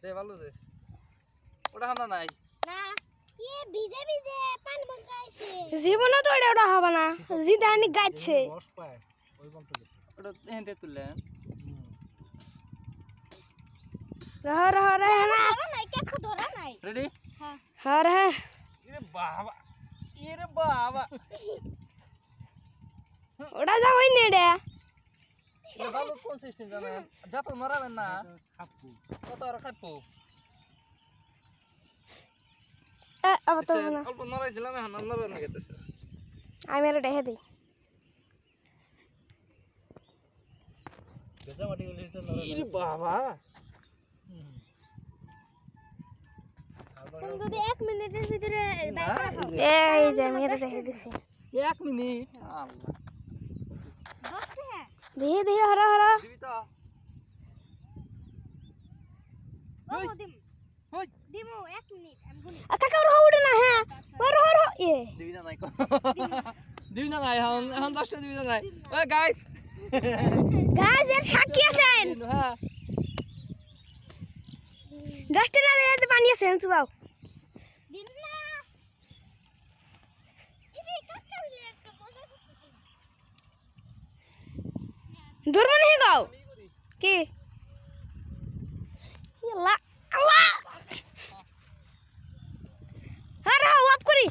দে ভালো দে ওটা হানা নাই না ये ভিজে ভিজে পান বকাইছে জীবনও তো এটা হবে না জিদানি গাইছে রস পায় ওই বলতে গেছে ওটা এনতে তুললেন রহ রহ রে না নাই কেকু ধরা নাই রেডি হ্যাঁ হ্যাঁ রে এরে বাবা ওটা যাবই না রে এটা ভালো কনসিস্টেন্ট জানেন যত নরাবেন না খাপু তত আর খাইবো আবার তো না অল্প নরাইছিলাম এখন নরাবেন না গেতেছে আমি আর দেখে দিই বেজা মাটি গেছে না এরে বাবা তুমি যদি 1 মিনিটের ভিতরে বাই করা খাও এই যে আমি এটা দেখে দিছি 1 মিনিট আল্লাহ 10 টাকা দিয়ে দিয়ে হরা হরা দিবি তো ও দিম হই দিমু 1 মিনিট আমি গুনি কাকা রহ উঠে না হ্যাঁ ওর রহ এ দিবি না নাই দিবি না নাই এখন 10টা দিবি না নাই ওই গাইস গাছ এর সাক্ষী আছেন হ্যাঁ 10টা না দিয়ে পানি আছে চুবাও দিম না ইদি কাকা হইলে একটা মজা করতে দূর মানে গাও কি আল্লাহ আল্লাহ আরে ওয়াপ করি